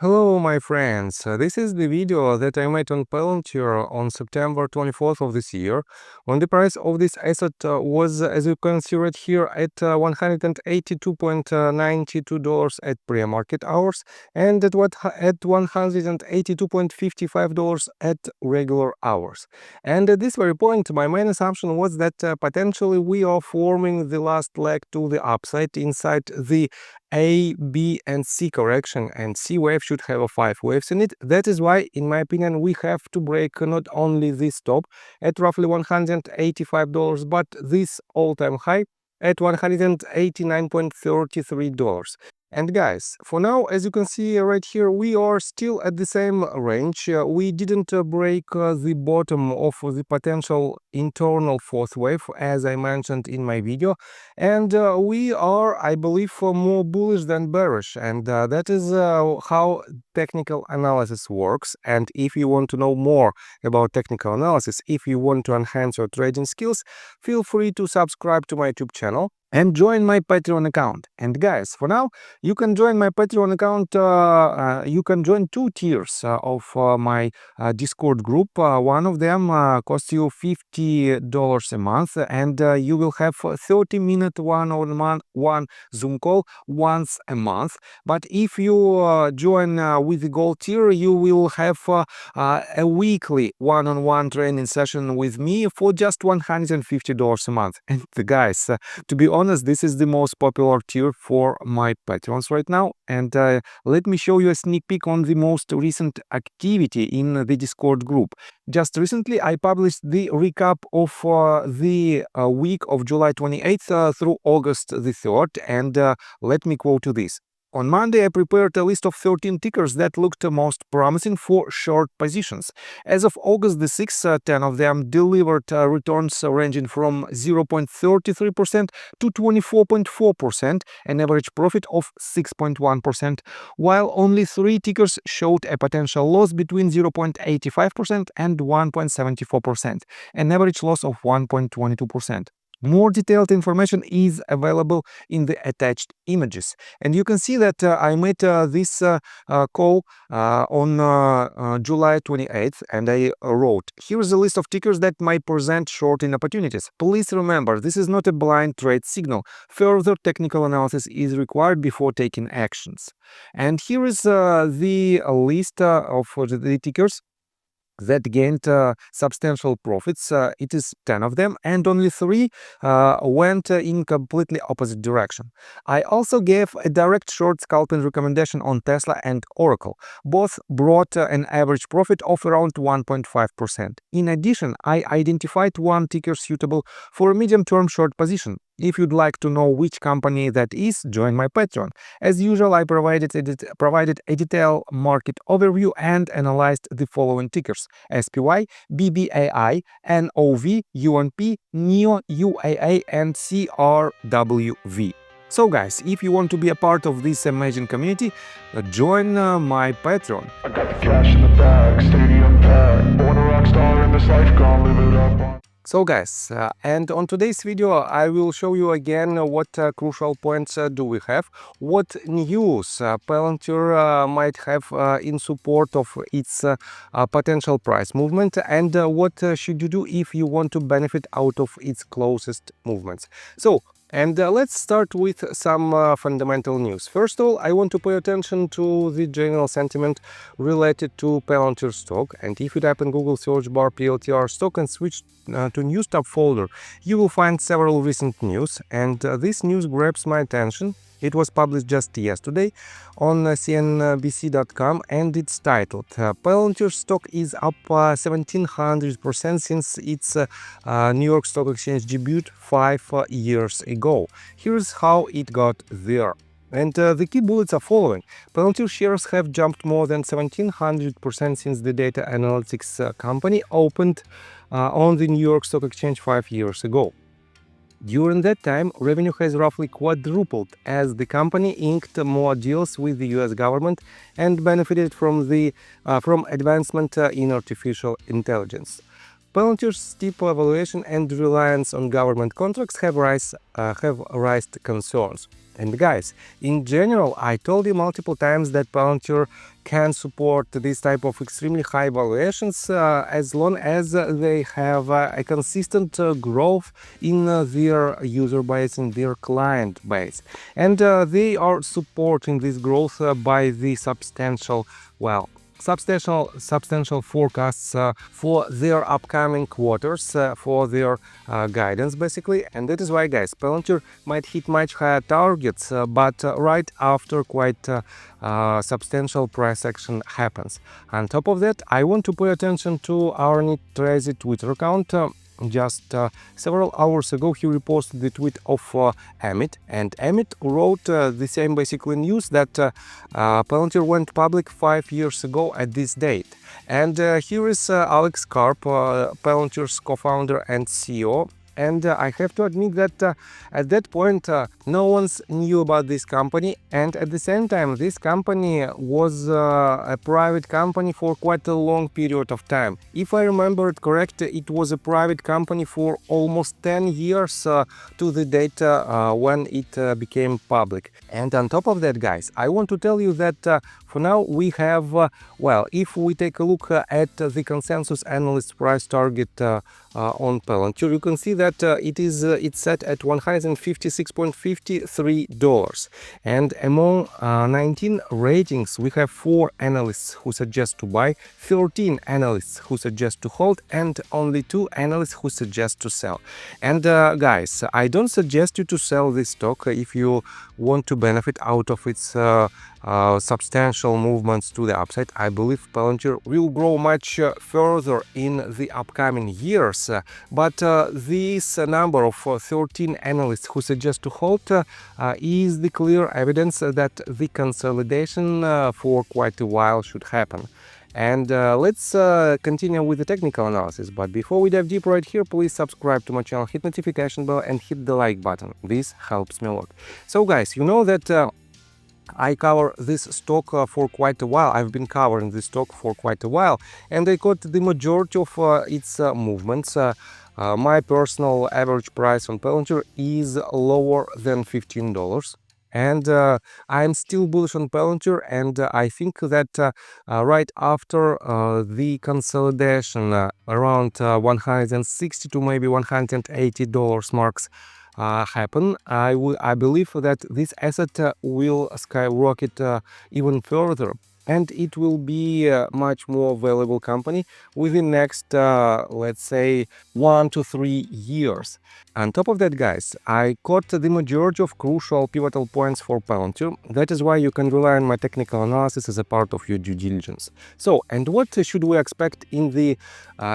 Hello my friends, this is the video that I made on Palantir on September 24th of this year, when the price of this asset was, as you can see right here, at $182.92 at pre-market hours and at $182.55 at regular hours. And at this very point, my main assumption was that potentially we are forming the last leg to the upside inside the A, B, and C correction, and C wave should have 5 waves in it. That is why, in my opinion, we have to break not only this top at roughly $185, but this all-time high at $189.33. And guys, for now, as you can see right here, we are still at the same range. We didn't break the bottom of the potential internal fourth wave, as I mentioned in my video. And we are, I believe, more bullish than bearish. And that is how technical analysis works. And if you want to know more about technical analysis, if you want to enhance your trading skills, feel free to subscribe to my YouTube channel and join my Patreon account. And guys, for now, you can join my Patreon account. You can join 2 tiers of my Discord group. One of them costs you $50 a month, and you will have 30-minute one-on-one Zoom call once a month. But if you join with the gold tier, you will have a weekly one-on-one training session with me for just $150 a month. And guys, to be honest, this is the most popular tier for my patrons right now. And let me show you a sneak peek on the most recent activity in the Discord group. Just recently, I published the recap of the week of July 28th through August the 3rd. And let me quote you this. On Monday, I prepared a list of 13 tickers that looked most promising for short positions. As of August the 6th, 10 of them delivered returns ranging from 0.33% to 24.4%, an average profit of 6.1%, while only 3 tickers showed a potential loss between 0.85% and 1.74%, an average loss of 1.22%. More detailed information is available in the attached images. And you can see that I made this call on July 28th, and I wrote, here's a list of tickers that might present shorting opportunities. Please remember, this is not a blind trade signal. Further technical analysis is required before taking actions. And here is the list of the tickers that gained substantial profits. It is 10 of them, and only 3 went in completely opposite direction. I also gave a direct short scalping recommendation on Tesla and Oracle. Both brought an average profit of around 1.5%. In addition, I identified one ticker suitable for a medium-term short position. If you'd like to know which company that is, join my Patreon. As usual, I provided a detailed market overview and analyzed the following tickers: SPY, BBAI, NOV, UNP, NEO, UAA, and CRWV. So guys, if you want to be a part of this amazing community, join my Patreon. I got the cash in the bag, stadium packed. Born a rock star in this life, gonna live it up. So guys, and on today's video I will show you again what crucial points do we have, what news Palantir might have in support of its potential price movement, and what should you do if you want to benefit out of its closest movements. So, and let's start with some fundamental news. First of all, I want to pay attention to the general sentiment related to Palantir stock. And if you type in Google search bar PLTR stock and switch to news tab folder, you will find several recent news. And this news grabs my attention. It was published just yesterday on cnbc.com, and it's titled Palantir stock is up 1700% since its New York Stock Exchange debut 5 years ago. Here's how it got there. And the key bullets are following. Palantir shares have jumped more than 1700% since the data analytics company opened on the New York Stock Exchange 5 years ago. During that time, revenue has roughly quadrupled as the company inked more deals with the US government and benefited from advancement in artificial intelligence. Palantir's steep valuation and reliance on government contracts have raised concerns. And guys, in general, I told you multiple times that Palantir can support this type of extremely high valuations as long as they have a consistent growth in their user base, in their client base. And they are supporting this growth by the substantial forecasts for their upcoming quarters, for their guidance basically. And that is why, guys, Palantir might hit much higher targets, but right after quite substantial price action happens. On top of that, I want to pay attention to our Crazy Twitter account. Just several hours ago, he reposted the tweet of Amit, and Amit wrote the same basically news that Palantir went public 5 years ago at this date. And here is Alex Karp, Palantir's co-founder and CEO. And I have to admit that at that point, no one knew about this company. And at the same time, this company was a private company for quite a long period of time. If I remember it correct, it was a private company for almost 10 years to the date when it became public. And on top of that, guys, I want to tell you that for now we have, if we take a look at the consensus analyst price target on Palantir, you can see that it's set at $156.53, and among 19 ratings we have 4 analysts who suggest to buy, 13 analysts who suggest to hold, and only 2 analysts who suggest to sell. And guys, I don't suggest you to sell this stock if you want to benefit out of its substantial movements to the upside. I believe Palantir will grow much further in the upcoming years, but this number of 13 analysts who suggest to hold is the clear evidence that the consolidation for quite a while should happen. And let's continue with the technical analysis. But before we dive deep right here, please subscribe to my channel, hit notification bell and hit the like button. This helps me a lot. So guys, you know that I cover this stock for quite a while. I've been covering this stock for quite a while, and I got the majority of its movements. My personal average price on Palantir is lower than $15. And I'm still bullish on Palantir, and I think that right after the consolidation around 160 to maybe $180 marks happen, I believe that this asset will skyrocket even further, and it will be a much more valuable company within next let's say 1 to 3 years. On top of that, guys, I caught the majority of crucial pivotal points for Palantir. That is why you can rely on my technical analysis as a part of your due diligence. So, and what should we expect in the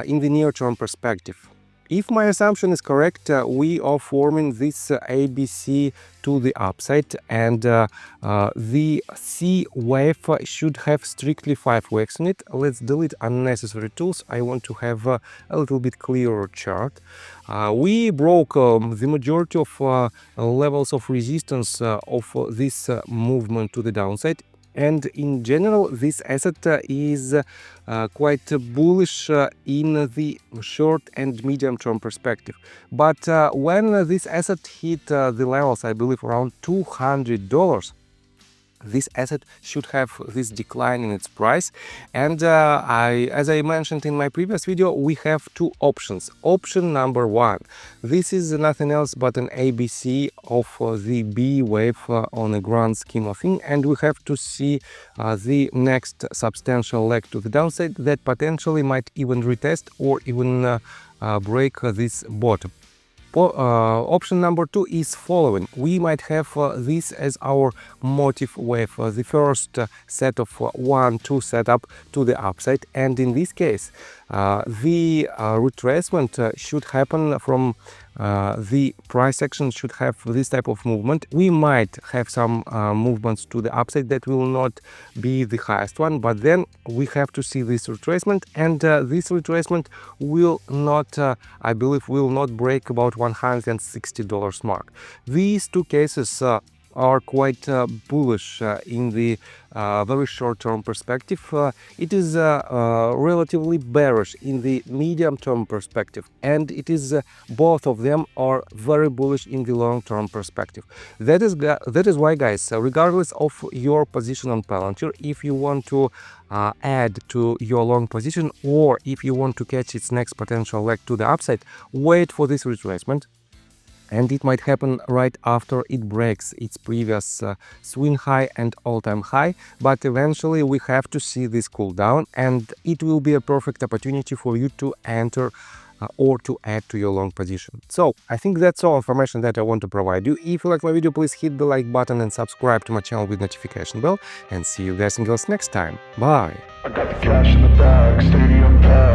near-term perspective? If my assumption is correct, we are forming this ABC to the upside, and the C wave should have strictly 5 waves in it. Let's delete unnecessary tools. I want to have a little bit clearer chart. We broke the majority of levels of resistance of this movement to the downside. And in general, this asset is quite bullish in the short and medium term perspective. But when this asset hit the levels, I believe around $200, this asset should have this decline in its price. And as I mentioned in my previous video, we have 2 options. Option number 1, this is nothing else but an ABC of the B wave on a grand scheme of things, and we have to see the next substantial leg to the downside that potentially might even retest or even break this bottom. Option number 2 is following. We might have this as our motive wave, the first set of 1-2 setup to the upside, and in this case the retracement should happen from the price action should have this type of movement. We might have some movements to the upside that will not be the highest one, but then we have to see this retracement, and this retracement will not, I believe, will not break about $160 mark. These 2 cases are quite bullish in the very short-term perspective. It is relatively bearish in the medium-term perspective, and it is both of them are very bullish in the long-term perspective. That is why, guys, regardless of your position on Palantir, if you want to add to your long position, or if you want to catch its next potential leg to the upside, wait for this retracement. And it might happen right after it breaks its previous swing high and all-time high, but eventually we have to see this cool down, and it will be a perfect opportunity for you to enter or to add to your long position. So I think that's all information that I want to provide you. If you like my video, please hit the like button and subscribe to my channel with notification bell, and see you guys and girls next time. Bye! I got the cash in the bag, stadium packed.